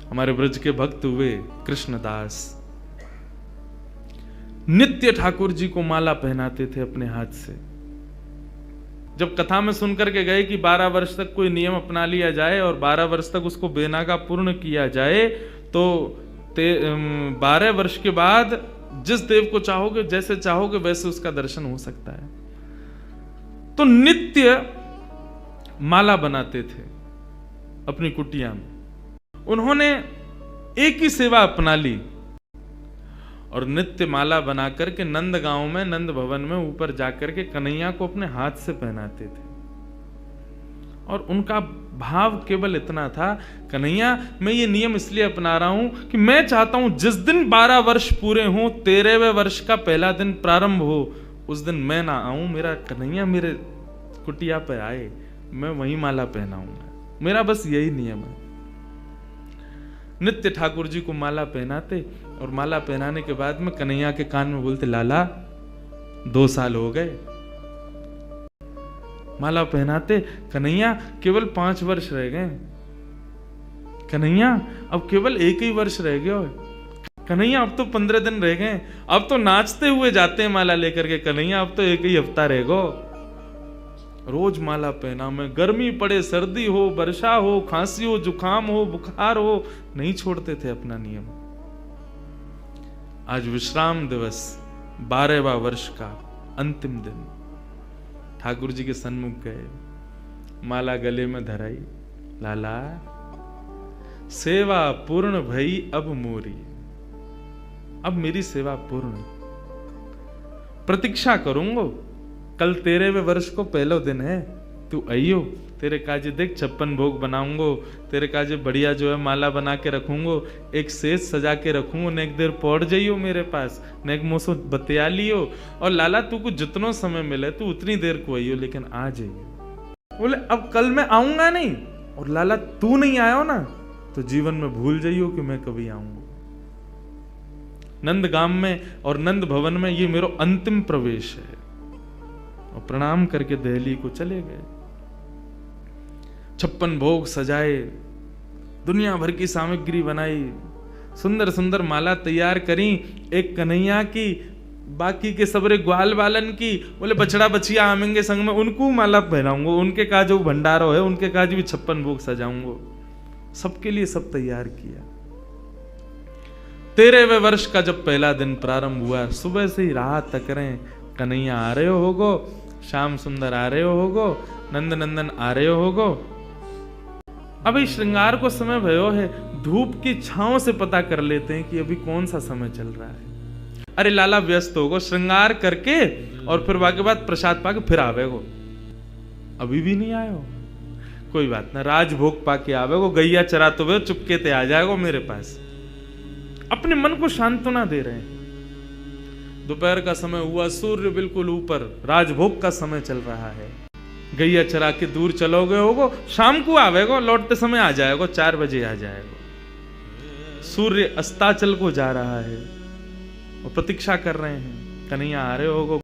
हमारे ब्रज के भक्त हुए कृष्णदास, नित्य ठाकुर जी को माला पहनाते थे अपने हाथ से। जब कथा में सुनकर के गए कि 12 वर्ष तक कोई नियम अपना लिया जाए और 12 वर्ष तक उसको बेनागा पूर्ण किया जाए, तो 12 वर्ष के बाद जिस देव को चाहोगे, जैसे चाहोगे वैसे उसका दर्शन हो सकता है। तो नित्य माला बनाते थे अपनी कुटिया में। उन्होंने एक ही सेवा अपना ली और नित्य माला बना करके नंद गांव में, नंद भवन में ऊपर जाकर के कन्हैया को अपने हाथ से पहनाते थे। और उनका भाव केवल इतना था, कन्हैया मैं ये नियम इसलिए अपना रहा हूं कि मैं चाहता हूं जिस दिन 12 वर्ष पूरे हों, 13वें वर्ष का पहला दिन प्रारंभ हो, उस दिन मैं ना आऊं, मेरा कन्हैया मेरे कुटिया पे आए, मैं वही माला पहनाऊंगा। मेरा बस यही नियम है। नित्य ठाकुर जी को माला पहनाते और माला पहनाने के बाद में कन्हैया के कान में बोलते, लाला 2 साल हो गए। माला पहनाते, कन्हैया केवल 5 वर्ष रह गए, कन्हैया अब केवल 1 ही वर्ष रह गया, कन्हैया अब तो 15 दिन रह गए, अब तो नाचते हुए जाते हैं माला लेकर के, कन्हैया अब तो 1 ही हफ्ता रह गो। रोज माला पहना में, गर्मी पड़े, सर्दी हो, वर्षा हो, खांसी हो, जुकाम हो, बुखार हो, नहीं छोड़ते थे अपना नियम। आज विश्राम दिवस, 12वां वर्ष का अंतिम दिन, ठाकुर जी के सन्मुख गए, माला गले में धराई, लाला सेवा पूर्ण भई अब मोरी, अब मेरी सेवा पूर्ण, प्रतीक्षा करूंगो, कल 13वें वर्ष को पहला दिन है, तू आइयो, तेरे काजे देख 56 भोग बनाऊंगो, तेरे काजे बढ़िया जो है माला बना के रखूंगो, एक सेज सजा के रखूंगो, ने एक देर पौड़ जाइयो मेरे पास, ने एक मोसो बतिया लियो, और लाला तू को जितनो समय मिले तू उतनी देर को आइयो, लेकिन आ जाइयो। बोले अब कल मैं आऊंगा नहीं, और लाला तू नहीं आयो ना तो जीवन में भूल जाइयो कि मैं कभी आऊंगा। नंद गांव में और नंद भवन में ये मेरा अंतिम प्रवेश है। और प्रणाम करके दिल्ली को चले गए। 56 भोग सजाए, दुनिया भर की सामग्री बनाई, सुंदर सुंदर माला तैयार करी, एक कन्हैया की, बाकी के सबरे ग्वाल बालन की। बोले बछड़ा बछिया आमेंगे संग में, उनको माला पहनाऊंगा, उनके का जो भंडारो है उनके का भी 56 भोग सजाऊंगा। सबके लिए सब तैयार किया। 13वें वर्ष का जब पहला दिन प्रारंभ हुआ, सुबह से ही राह तक रहे, कन्हैया आ रहे होगो, श्याम सुंदर आ रहे होगो, नंद नंदन आ रहे होगो। अभी श्रृंगार को समय भयो है, धूप की छांव से पता कर लेते हैं कि अभी कौन सा समय चल रहा है। अरे लाला व्यस्त होगो, श्रृंगार करके और फिर वाके बाद प्रसाद पाके फिर आवेगो, अभी भी नहीं आयो, कोई बात ना, राजभोग पाके आवेगो, गैया चराते हुए चुपके ते आ जाएगो मेरे पास। अपने मन को सांत्वना दे रहे हैं। दोपहर का समय हुआ, सूर्य बिल्कुल ऊपर, राजभोग का समय चल रहा है। गैया चरा के दूर चलोगे होगो, शाम को आवेगो, लौटते समय आ जाएगो, 4 बजे आ जाएगो। सूर्य अस्ताचल को जा रहा है और प्रतीक्षा कर रहे हैं, कन्हैया आ रहे होगो,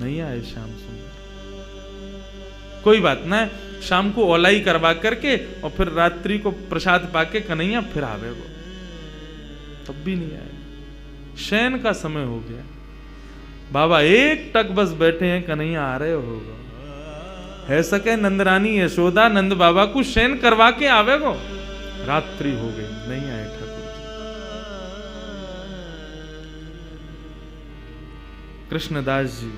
नहीं आए श्याम सुंदर। कोई बात ना, शाम को ओलाई करवा करके और फिर रात्रि को प्रसाद पाके कन्हैया फिर आवेगो, तब भी नहीं आए। शयन का समय हो गया, बाबा एक टक बस बैठे हैं, कन्हैया आ रहे होगा। है सके नंदरानी यशोदा नंद बाबा को शयन करवा के आवेगो, रात्रि हो गई, नहीं आए ठाकुर जी। कृष्णदास जी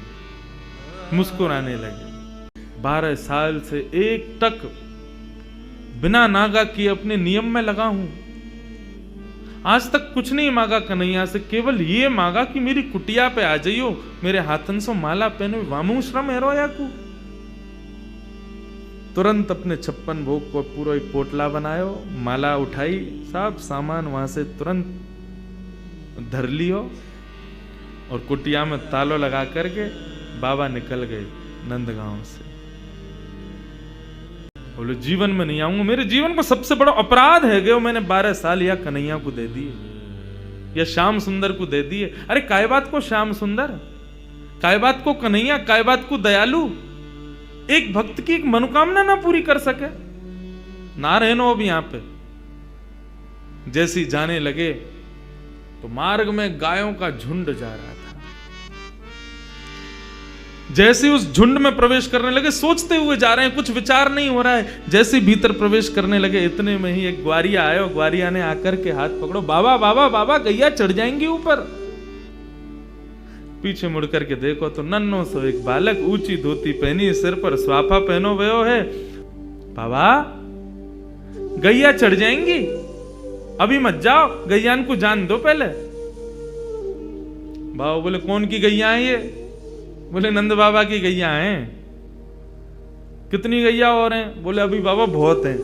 मुस्कुराने लगे। 12 साल से एक टक बिना नागा किए अपने नियम में लगा हूं, आज तक कुछ नहीं मांगा कन्हैया से, केवल ये मांगा कि मेरी कुटिया पे आ जाइयो, मेरे हाथन से माला पहने, वामू श्रम है रोया को। तुरंत अपने 56 भोग को पूरा एक पोटला बनायो, माला उठाई, सब सामान वहां से तुरंत धर लियो और कुटिया में तालो लगा करके बाबा निकल गए नंदगांव से। बोले जीवन में नहीं आऊंगा, मेरे जीवन को सबसे बड़ा अपराध है गयो, मैंने 12 साल या कन्हैया को दे दिए या श्याम सुंदर को दे दिए। अरे काय बात को श्याम सुंदर, काय बात को कन्हैया, काय बात को दयालु, एक भक्त की एक मनोकामना ना पूरी कर सके, ना रहनो अब यहां पे, जैसी जाने लगे तो मार्ग में गायों का झुंड जा रहा था। जैसे उस झुंड में प्रवेश करने लगे, सोचते हुए जा रहे हैं, कुछ विचार नहीं हो रहा है। जैसे भीतर प्रवेश करने लगे, इतने में ही एक ग्वारिया आया, ग्वारिया ने आकर के हाथ पकड़ो, बाबा बाबा बाबा गैया चढ़ जाएंगी ऊपर। पीछे मुड़ करके देखो तो नन्नो सो एक बालक, ऊंची धोती पहनी, सिर पर स्वाफा पहनो भयो है। बाबा गैया चढ़ जाएंगी, अभी मत जाओ, गैयान को जान दो पहले। बाबा बोले कौन की गैया है ये? बोले नंद बाबा की गैया हैं। कितनी गैया और हैं? बोले अभी बाबा बहुत हैं।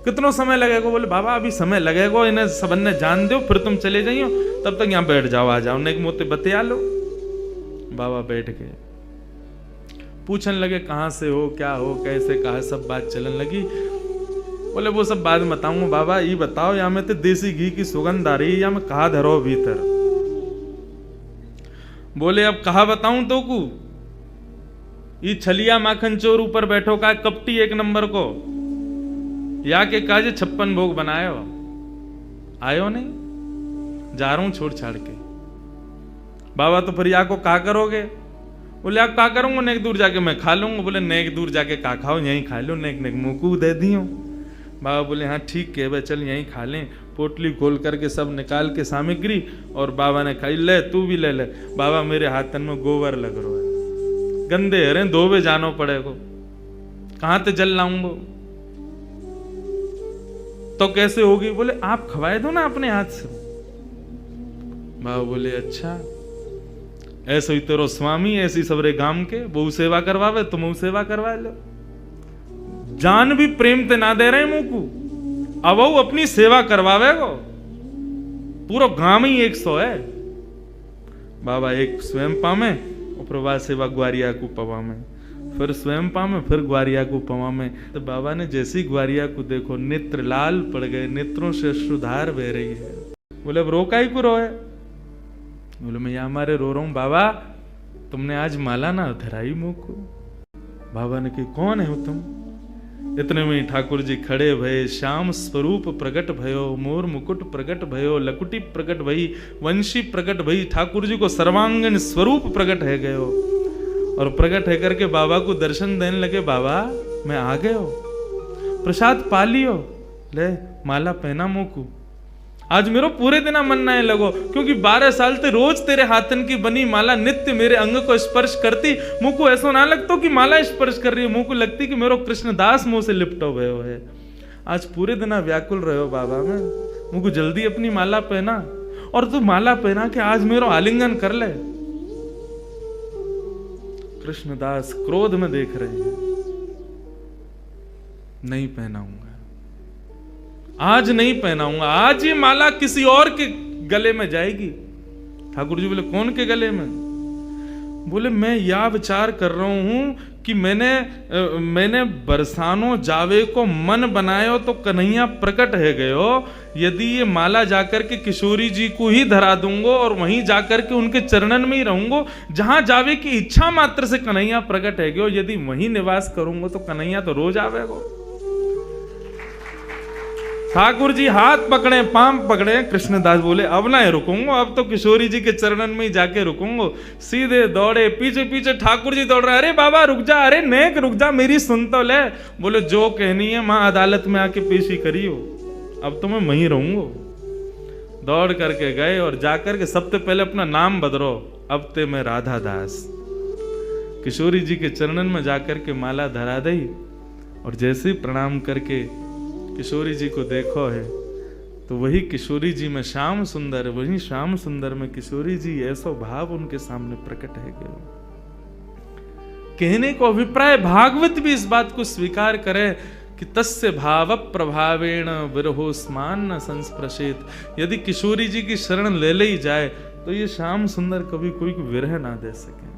कितना समय लगेगा? बोले बाबा अभी समय लगेगा, इन्हें सबन ने जान दो, फिर तुम चले जाइयो, तब तक यहां बैठ जाओ, आ जाओ, नेक मोते बतिया लो। बाबा बैठ गए, पूछने लगे कहां से हो, क्या हो, कैसे, कहा, सब बात चलन लगी। बोले वो सब बाद में बताऊंगा, बाबा ये बताओ या में तो देसी घी की सुगंध आ रही है, या मैं कहा धरो भीतर। बोले अब कहा बताऊं तो को, ये छलिया माखन चोर ऊपर बैठो का कपटी एक नंबर को, या के काजे 56 भोग बनायो, आयो नहीं, जा रहा हूं छोड़ छाड़ के। बाबा तो फिर या को का करोगे? बोले आप का करूंगा, नेक दूर जाके मैं खा लूंगा। बोले नेक दूर जाके का खाओ, यहीं खा लो, नेक नेक मुंह को दे दियो। बाबा बोले हाँ ठीक है भाई, चल यहीं खा लें। पोटली खोल करके सब निकाल के सामग्री, और बाबा ने खाई, ले तू भी ले ले। बाबा मेरे हाथन में गोबर लग रहा है, गंदे हरे, धोबे जानो पड़ेगो, कहां ते जल लाऊंगो, तो कैसे होगी? बोले आप खवाए दो ना अपने हाथ से। बाबा बोले अच्छा, ऐसे ही तेरो स्वामी, ऐसी सबरे गांव के बहु सेवा करवावे, तुम सेवा करवा लो। जान भी प्रेम ते ना दे रहे मुंह को, अब वो अपनी सेवा करवावे गो, पूरा गांव ही 100 है। बाबा एक स्वयं पामे, और प्रभा सेवा ग्वारिया को पवा में, फिर स्वयं पामे, फिर ग्वारिया को पवा में। तो बाबा ने जैसी ग्वारिया को देखो, नेत्र लाल पड़ गए, नेत्रों से अश्रुधार बह रही है। बोले अब रोका ही को रोए? बोले मैं यहाँ हमारे रो रहा हूं बाबा, तुमने आज माला ना धराई मुंह को। बाबा ने कही कौन है तुम? इतने में ठाकुर जी खड़े भये, श्याम स्वरूप प्रकट भयो, मोर मुकुट प्रकट भयो, लकुटी प्रकट भई, वंशी प्रकट भई। ठाकुर जी को सर्वांगन स्वरूप प्रकट है गयो, और प्रकट है करके बाबा को दर्शन देने लगे। बाबा मैं आ गए हो, प्रसाद पा लियो, ले माला पहना मुंह को। आज मेरो पूरे दिन मन ना लगो, क्योंकि 12 साल से रोज तेरे हाथन की बनी माला नित्य मेरे अंग को स्पर्श करती। मुंह को ऐसा ना लगता कि माला स्पर्श कर रही है, मुंह को लगती कि मेरो कृष्णदास मुंह से लिपटो भयो है। आज पूरे दिन व्याकुल रहो बाबा में, मुंह को जल्दी अपनी माला पहना, और तू माला पहना के आज मेरो आलिंगन कर ले। कृष्णदास क्रोध में देख रहे हैं, नहीं पहनाऊंगा, आज नहीं पहनाऊंगा, आज ये माला किसी और के गले में जाएगी। ठाकुर जी बोले कौन के गले में? बोले मैं यह विचार कर रहा हूं कि मैंने बरसानो जावे को मन बनायो तो कन्हैया प्रकट है गयो। यदि ये माला जाकर के किशोरी जी को ही धरा दूंगो, और वहीं जाकर के उनके चरणन में ही रहूंगो, जहां जावे की इच्छा मात्र से कन्हैया प्रकट है गयो। यदि वहीं निवास करूंगो तो कन्हैया तो रोज आवेगो। ठाकुर जी हाथ पकड़े, पांव पकड़े। कृष्णदास बोले अब ना रुकूंगा, अब तो किशोरी जी के चरणन में ही जाके रुकूंगा। सीधे दौड़े, पीछे पीछे ठाकुर जी दौड़ रहे, अरे बाबा रुक जा, अरे नेक रुक जा, मेरी सुन तो ले। बोले जो कहनी है मां अदालत में आके पेशी करियो, अब तो मैं वहीं रहूंगा। दौड़ करके गए, और जाकर के सबसे पहले अपना नाम बदलो, अब ते मैं राधा दास। किशोरी जी के चरणन में जाकर के माला धरा दी, और जैसे ही प्रणाम करके किशोरी जी को देखो है, तो वही किशोरी जी में श्याम सुंदर, वही श्याम सुंदर में किशोरी जी, ऐसा भाव उनके सामने प्रकट है गयो। कहने को अभिप्राय भागवत भी इस बात को स्वीकार करे कि तस्य भाव प्रभावेण विरहोस्मान न संस्पृशेत। यदि किशोरी जी की शरण ले ली जाए तो ये श्याम सुंदर कभी कोई को विरह ना दे सके।